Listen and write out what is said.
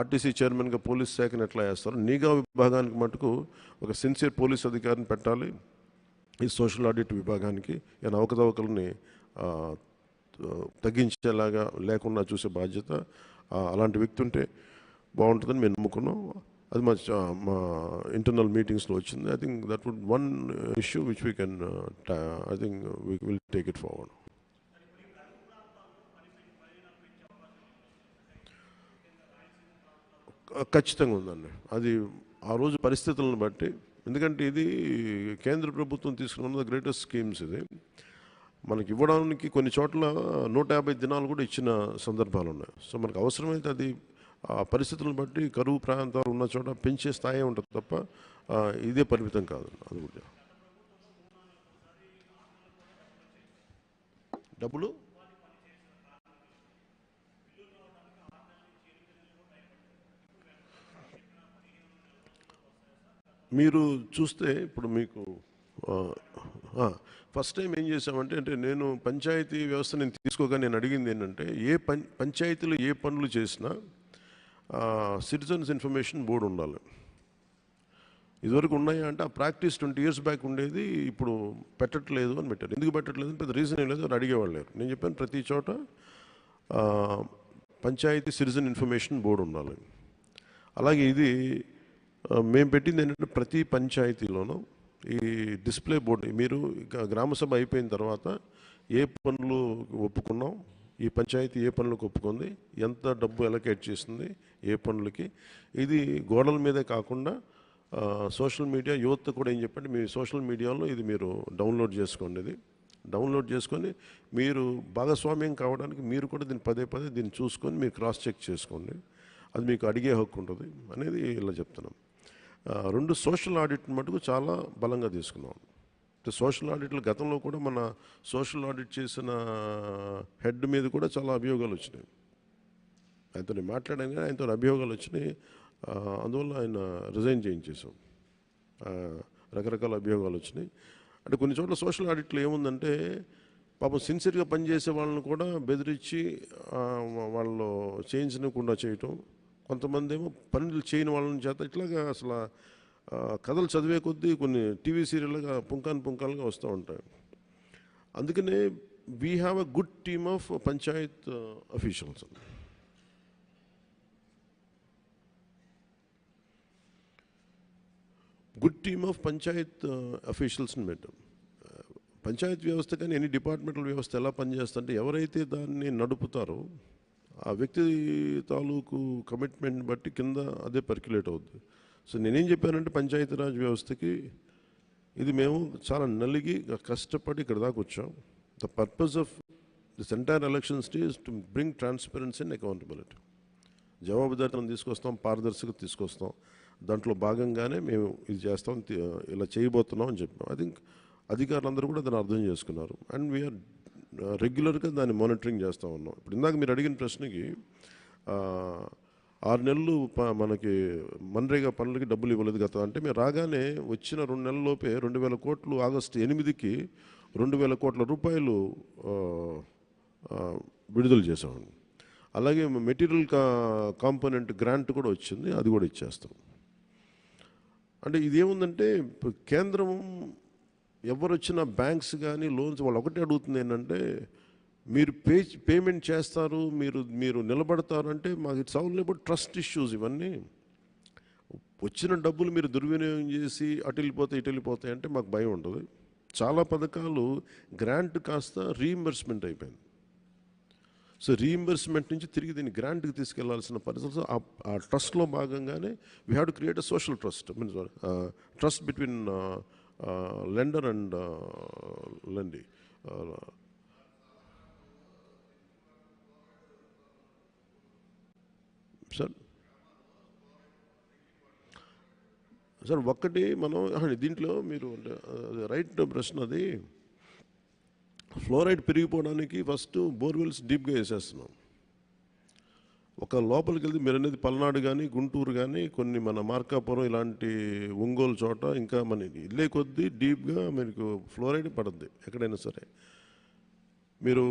RTC చైర్మన్గా police శాఖను ఎట్లా వేస్తారో నిఘా విభాగానికి మటుకు ఒక సిన్సియర్ పోలీస్ అధికారిని పెట్టాలి. ఈ సోషల్ ఆడిట్ విభాగానికి ఏమైనా అవకతవకలని తగ్గించేలాగా లేకుండా చూసే బాధ్యత అలాంటి వ్యక్తి ఉంటే బాగుంటుందని మేము నమ్ముకున్నాం. అది మా ఇంటర్నల్ మీటింగ్స్లో వచ్చింది. I think that would one issue which we can I think we will take it forward. ఖచ్చితంగా ఉందండి. అది ఆ రోజు పరిస్థితులను బట్టి, ఎందుకంటే ఇది కేంద్ర ప్రభుత్వం తీసుకున్న గ్రేటెస్ట్ స్కీమ్స్. ఇది మనకి ఇవ్వడానికి కొన్ని చోట్ల 150 దినాలు కూడా ఇచ్చిన సందర్భాలు ఉన్నాయి. సో మనకు అవసరమైతే అది ఆ పరిస్థితులను బట్టి కరువు ప్రాంతాలు ఉన్న చోట పెంచే స్థాయి ఉంటుంది తప్ప ఇదే పరిమితం కాదు. అది కూడా డబ్బులు మీరు చూస్తే ఇప్పుడు మీకు ఫస్ట్ టైం ఏం చేసామంటే, అంటే నేను పంచాయతీ వ్యవస్థ నేను తీసుకోగా నేను అడిగింది ఏంటంటే, పంచాయతీలు ఏ పనులు చేసినా సిటిజన్స్ ఇన్ఫర్మేషన్ బోర్డు ఉండాలి. ఇదివరకు ఉన్నాయా అంటే ఆ ప్రాక్టీస్ 20 years బ్యాక్ ఉండేది, ఇప్పుడు పెట్టట్లేదు అని పెట్టారు. ఎందుకు పెట్టట్లేదు అని పెద్ద రీజన్ ఏం లేదు, అది అడిగేవాళ్ళు లేరు. నేను చెప్పాను ప్రతి చోట పంచాయతీ సిటిజన్ ఇన్ఫర్మేషన్ బోర్డు ఉండాలి. అలాగే ఇది మేము పెట్టింది ఏంటంటే, ప్రతి పంచాయతీలోనూ ఈ డిస్ప్లే బోర్డు, మీరు గ్రామసభ అయిపోయిన తర్వాత ఏ పనులు ఒప్పుకున్నాం, ఈ పంచాయతీ ఏ పనులకు ఒప్పుకుంది, ఎంత డబ్బు అలొకేట్ చేసింది ఏ పనులకి, ఇది గోడల మీదే కాకుండా సోషల్ మీడియా యువత కూడా ఏం చెప్పండి, మీ సోషల్ మీడియాలో ఇది మీరు డౌన్లోడ్ చేసుకోండి. ఇది డౌన్లోడ్ చేసుకొని మీరు భాగస్వామ్యం కావడానికి మీరు కూడా దీన్ని పదే దీన్ని చూసుకొని మీరు క్రాస్ చెక్ చేసుకోండి. అది మీకు అడిగే హక్కు ఉంటుంది అనేది ఇలా చెప్తున్నాం. 2 సోషల్ ఆడిట్ మటుకు చాలా బలంగా తీసుకున్నాం. సోషల్ ఆడిట్లు గతంలో కూడా మన సోషల్ ఆడిట్ చేసిన హెడ్ మీద కూడా చాలా అభియోగాలు వచ్చినాయి. ఆయనతో మాట్లాడాను కానీ ఆయనతో అభియోగాలు వచ్చినాయి. అందువల్ల ఆయన రిజైన్ చేయించేసాం. రకరకాల అభియోగాలు వచ్చినాయి. అంటే కొన్ని చోట్ల సోషల్ ఆడిట్లో ఏముందంటే, పాపం సిన్సియర్గా పనిచేసే వాళ్ళని కూడా బెదిరించి వాళ్ళు చేయించకుండా చేయటం, కొంతమంది ఏమో పనులు చేయని వాళ్ళని చేత ఇట్లాగా అసలు కథలు చదివే కొద్దీ కొన్ని టీవీ సీరియల్గా పుంకాలుగా వస్తూ ఉంటాయి. అందుకనే we have a good team of panchayat officials. Good team of panchayat అఫీషియల్స్ని పెట్టాం. పంచాయత్ వ్యవస్థ కానీ ఎనీ డిపార్ట్మెంటల్ వ్యవస్థ ఎలా పనిచేస్తుంటే, ఎవరైతే దాన్ని నడుపుతారో ఆ వ్యక్తి తాలూకు కమిట్మెంట్ బట్టి కింద అదే పర్క్యులేట్ అవుద్ది. సో నేనేం చెప్పానంటే, పంచాయతీరాజ్ వ్యవస్థకి ఇది మేము చాలా నలిగి కష్టపడి ఇక్కడ దాకా వచ్చాం. The purpose of this entire elections is to bring transparency and accountability. జవాబుదారీతనం తీసుకొస్తాం, పారదర్శకత తీసుకొస్తాం. దాంట్లో భాగంగానే మేము ఇది చేస్తాం, ఇలా చేయబోతున్నాం అని చెప్పాం. ఐ థింక్ అధికారులందరూ కూడా దాన్ని అర్థం చేసుకున్నారు. అండ్ వీఆర్ రెగ్యులర్గా దాన్ని మానిటరింగ్ చేస్తూ ఉన్నాం. ఇప్పుడు ఇందాక మీరు అడిగిన ప్రశ్నకి 6 నెలలు మనకి మన్రేగా పనులకి డబ్బులు ఇవ్వలేదు గత అంటే, మేము రాగానే వచ్చిన 2 నెలల్లోపే 2,000 కోట్లు, ఆగస్టు 8కి 2,000 కోట్ల రూపాయలు విడుదల చేసామండి. అలాగే మెటీరియల్ కాంపోనెంట్ గ్రాంట్ కూడా వచ్చింది, అది కూడా ఇచ్చేస్తాం. అంటే ఇదేముందంటే, కేంద్రం ఎవరు వచ్చిన బ్యాంక్స్ కానీ లోన్స్ వాళ్ళు ఒకటే అడుగుతుంది ఏంటంటే, మీరు పేమెంట్ చేస్తారు, మీరు నిలబడతారు అంటే, మాకు it's all about trust issues. ఇవన్నీ వచ్చిన డబ్బులు మీరు దుర్వినియోగం చేసి అటు వెళ్ళిపోతాయి ఇటు వెళ్ళిపోతాయి అంటే మాకు భయం ఉంటుంది. చాలా పథకాలు గ్రాంట్ కాస్త రీఇంబర్స్మెంట్ అయిపోయింది. సో రీఇంబర్స్మెంట్ నుంచి తిరిగి దీన్ని గ్రాంట్కి తీసుకెళ్లాల్సిన పరిస్థితి. ఆ ట్రస్ట్లో భాగంగానే we have to create a social trust, means trust between lender and Lendi. Sir ఒక్కటి మనం దీంట్లో మీరు రైట్ ప్రశ్న, అది ఫ్లోరైడ్ పెరిగిపోవడానికి ఫస్ట్ బోర్వెల్స్ డీప్గా వేసేస్తున్నాం. ఒక లోపలికి వెళ్తే మీరు అనేది పల్నాడు కానీ గుంటూరు కానీ కొన్ని మన మార్కాపురం ఇలాంటి ఒంగోలు చోట ఇంకా మన ఇల్లే కొద్దీ డీప్గా మీకు ఫ్లోరైడ్ పడుద్ది ఎక్కడైనా సరే. మీరు